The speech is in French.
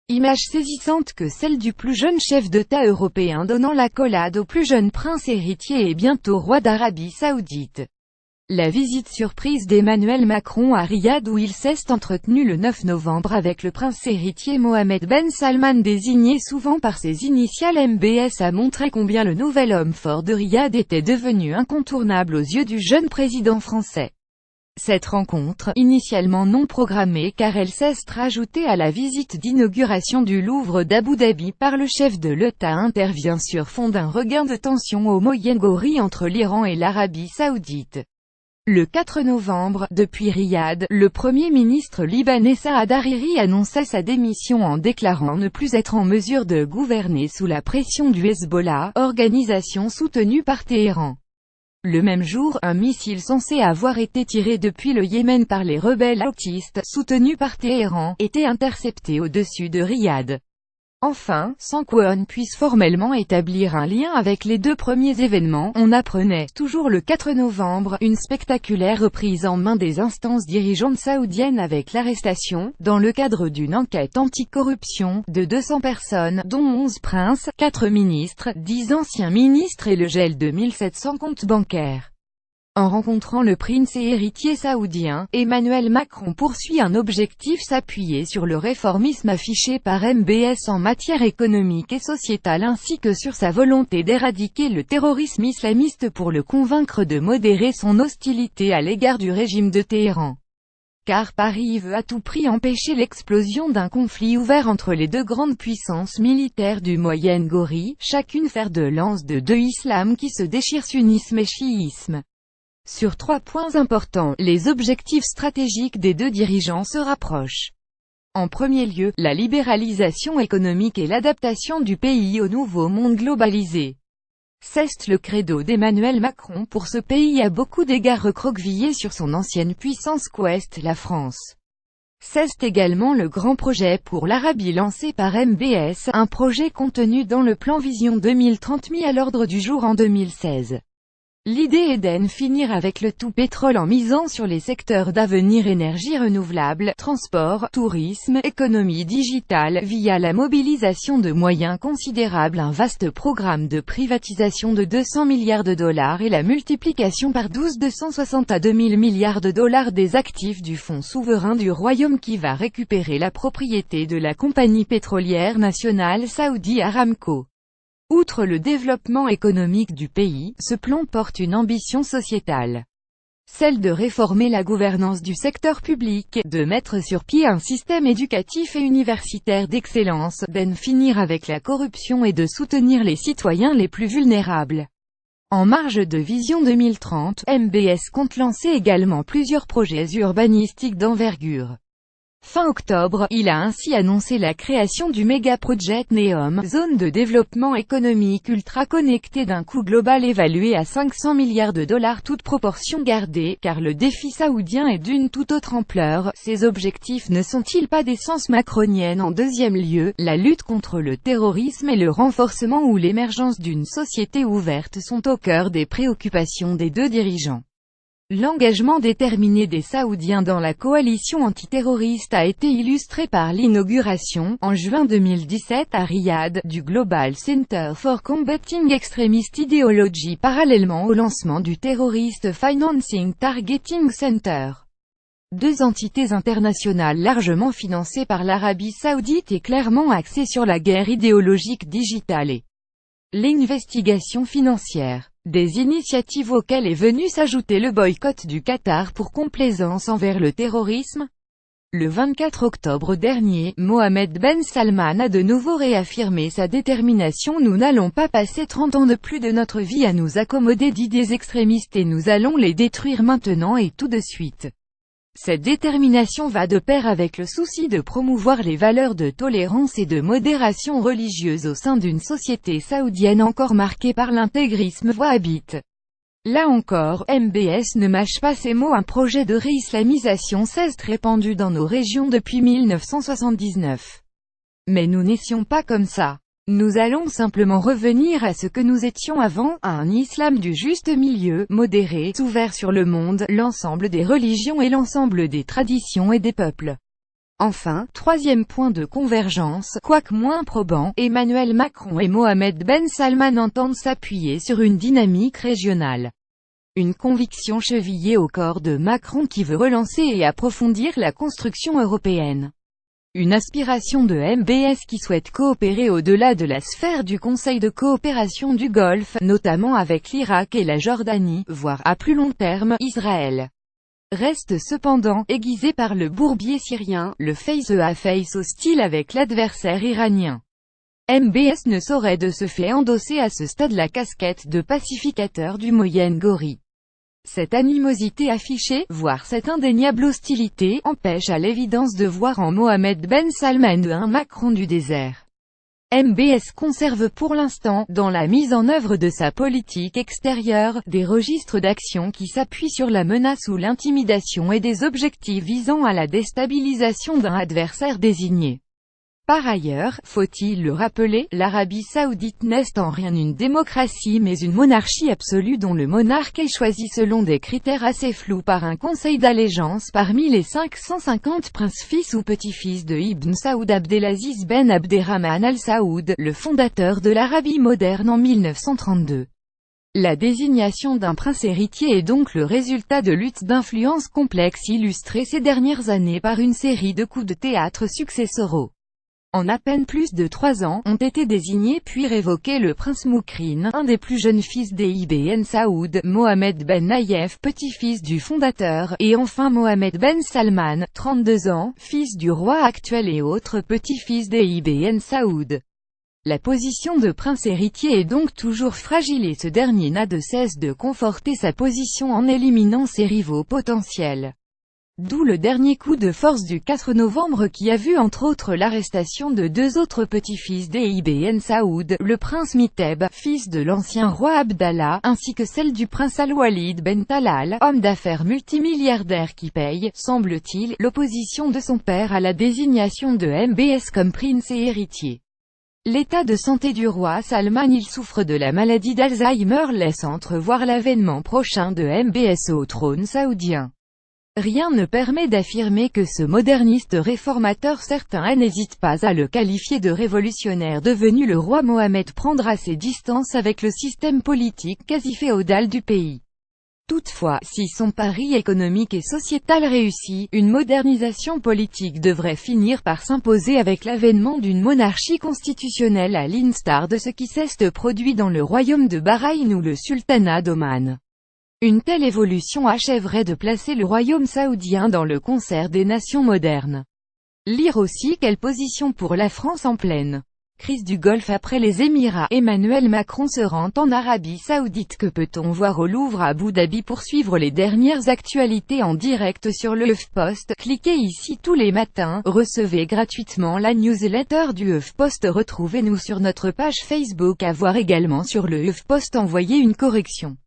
Image saisissante que celle du plus jeune chef d'État européen donnant l'accolade au plus jeune prince héritier et bientôt roi d'Arabie Saoudite. La visite surprise d'Emmanuel Macron à Riyad où il s'est entretenu le 9 novembre avec le prince héritier Mohammed Ben Salman désigné souvent par ses initiales MBS a montré combien le nouvel homme fort de Riyad était devenu incontournable aux yeux du jeune président français. Cette rencontre, initialement non programmée car elle s'est rajoutée à la visite d'inauguration du Louvre d'Abu Dhabi par le chef de l'État intervient sur fond d'un regain de tension au Moyen-Orient entre l'Iran et l'Arabie Saoudite. Le 4 novembre, depuis Riyad, le Premier ministre libanais Saad Hariri annonçait sa démission en déclarant ne plus être en mesure de gouverner sous la pression du Hezbollah, organisation soutenue par Téhéran. Le même jour, un missile censé avoir été tiré depuis le Yémen par les rebelles houthis, soutenus par Téhéran, était intercepté au-dessus de Riyad. Enfin, sans qu'on puisse formellement établir un lien avec les deux premiers événements, on apprenait, toujours le 4 novembre, une spectaculaire reprise en main des instances dirigeantes saoudiennes avec l'arrestation, dans le cadre d'une enquête anticorruption, de 200 personnes, dont 11 princes, 4 ministres, 10 anciens ministres et le gel de 1700 comptes bancaires. En rencontrant le prince et héritier saoudien, Emmanuel Macron poursuit un objectif s'appuyer sur le réformisme affiché par MBS en matière économique et sociétale ainsi que sur sa volonté d'éradiquer le terrorisme islamiste pour le convaincre de modérer son hostilité à l'égard du régime de Téhéran. Car Paris veut à tout prix empêcher l'explosion d'un conflit ouvert entre les deux grandes puissances militaires du Moyen-Orient, chacune fer de lance de deux islams qui se déchirent sunnisme et chiisme. Sur 3 points importants, les objectifs stratégiques des deux dirigeants se rapprochent. En premier lieu, la libéralisation économique et l'adaptation du pays au nouveau monde globalisé. C'est le credo d'Emmanuel Macron pour ce pays à beaucoup d'égards recroquevillé sur son ancienne puissance qu'ouest la France. C'est également le grand projet pour l'Arabie lancé par MBS, un projet contenu dans le plan Vision 2030 mis à l'ordre du jour en 2016. L'idée est d'en finir avec le tout pétrole en misant sur les secteurs d'avenir énergie renouvelable, transport, tourisme, économie digitale, via la mobilisation de moyens considérables un vaste programme de privatisation de 200 milliards de dollars et la multiplication par 12 de 160 à 2000 milliards de dollars des actifs du fonds souverain du Royaume qui va récupérer la propriété de la compagnie pétrolière nationale Saudi Aramco. Outre le développement économique du pays, ce plan porte une ambition sociétale. Celle de réformer la gouvernance du secteur public, de mettre sur pied un système éducatif et universitaire d'excellence, d'en finir avec la corruption et de soutenir les citoyens les plus vulnérables. En marge de Vision 2030, MBS compte lancer également plusieurs projets urbanistiques d'envergure. Fin octobre, il a ainsi annoncé la création du méga-projet NEOM, zone de développement économique ultra connectée d'un coût global évalué à 500 milliards de dollars toute proportion gardée, car le défi saoudien est d'une toute autre ampleur. Ces objectifs ne sont-ils pas d'essence macronienne? En deuxième lieu, la lutte contre le terrorisme et le renforcement ou l'émergence d'une société ouverte sont au cœur des préoccupations des deux dirigeants. L'engagement déterminé des Saoudiens dans la coalition antiterroriste a été illustré par l'inauguration, en juin 2017 à Riyad, du Global Center for Combating Extremist Ideology parallèlement au lancement du Terrorist Financing Targeting Center. Deux entités internationales largement financées par l'Arabie Saoudite et clairement axées sur la guerre idéologique digitale et l'investigation financière. Des initiatives auxquelles est venu s'ajouter le boycott du Qatar pour complaisance envers le terrorisme. Le 24 octobre dernier, Mohammed Ben Salman a de nouveau réaffirmé sa détermination. Nous n'allons pas passer 30 ans de plus de notre vie à nous accommoder d'idées extrémistes et nous allons les détruire maintenant et tout de suite. Cette détermination va de pair avec le souci de promouvoir les valeurs de tolérance et de modération religieuse au sein d'une société saoudienne encore marquée par l'intégrisme wahhabite. Là encore, MBS ne mâche pas ses mots. Un projet de réislamisation s'est répandu dans nos régions depuis 1979. Mais nous n'étions pas comme ça. Nous allons simplement revenir à ce que nous étions avant, à un islam du juste milieu, modéré, ouvert sur le monde, l'ensemble des religions et l'ensemble des traditions et des peuples. Enfin, troisième point de convergence, quoique moins probant, Emmanuel Macron et Mohamed Ben Salman entendent s'appuyer sur une dynamique régionale. Une conviction chevillée au corps de Macron qui veut relancer et approfondir la construction européenne. Une aspiration de MBS qui souhaite coopérer au-delà de la sphère du Conseil de coopération du Golfe, notamment avec l'Irak et la Jordanie, voire à plus long terme, Israël. Reste cependant, aiguisé par le bourbier syrien, le face-à-face hostile avec l'adversaire iranien. MBS ne saurait de ce fait endosser à ce stade la casquette de pacificateur du Moyen-Gorille. Cette animosité affichée, voire cette indéniable hostilité, empêche à l'évidence de voir en Mohamed Ben Salman un Macron du désert. MBS conserve pour l'instant, dans la mise en œuvre de sa politique extérieure, des registres d'action qui s'appuient sur la menace ou l'intimidation et des objectifs visant à la déstabilisation d'un adversaire désigné. Par ailleurs, faut-il le rappeler, l'Arabie Saoudite n'est en rien une démocratie mais une monarchie absolue dont le monarque est choisi selon des critères assez flous par un conseil d'allégeance parmi les 550 princes fils ou petits-fils de Ibn Saoud Abdelaziz Ben Abderrahman Al Saoud, le fondateur de l'Arabie moderne en 1932. La désignation d'un prince héritier est donc le résultat de luttes d'influence complexes illustrées ces dernières années par une série de coups de théâtre successoraux. En à peine plus de 3 ans, ont été désignés puis révoqués le prince Moukrin, un des plus jeunes fils d'Ibn Saoud, Mohamed Ben Nayef, petit-fils du fondateur, et enfin Mohamed Ben Salman, 32 ans, fils du roi actuel et autre petit-fils d'Ibn Saoud. La position de prince héritier est donc toujours fragile et ce dernier n'a de cesse de conforter sa position en éliminant ses rivaux potentiels. D'où le dernier coup de force du 4 novembre qui a vu entre autres l'arrestation de 2 autres petits-fils d'Ibn Saoud, le prince Miteb, fils de l'ancien roi Abdallah, ainsi que celle du prince Al-Walid Ben Talal, homme d'affaires multimilliardaire qui paye, semble-t-il, l'opposition de son père à la désignation de MBS comme prince et héritier. L'état de santé du roi Salman, il souffre de la maladie d'Alzheimer, laisse entrevoir l'avènement prochain de MBS au trône saoudien. Rien ne permet d'affirmer que ce moderniste réformateur, certains n'hésitent pas à le qualifier de révolutionnaire devenu, le roi Mohamed prendra ses distances avec le système politique quasi féodal du pays. Toutefois, si son pari économique et sociétal réussit, une modernisation politique devrait finir par s'imposer avec l'avènement d'une monarchie constitutionnelle à l'instar de ce qui s'est produit dans le royaume de Bahreïn ou le sultanat d'Oman. Une telle évolution achèverait de placer le royaume saoudien dans le concert des nations modernes. Lire aussi quelle position pour la France en pleine crise du Golfe après les Émirats. Emmanuel Macron se rend en Arabie Saoudite. Que peut-on voir au Louvre à Abu Dhabi? Pour suivre les dernières actualités en direct sur le HuffPost, cliquez ici tous les matins. Recevez gratuitement la newsletter du HuffPost. Retrouvez-nous sur notre page Facebook. À voir également sur le HuffPost. Envoyez une correction.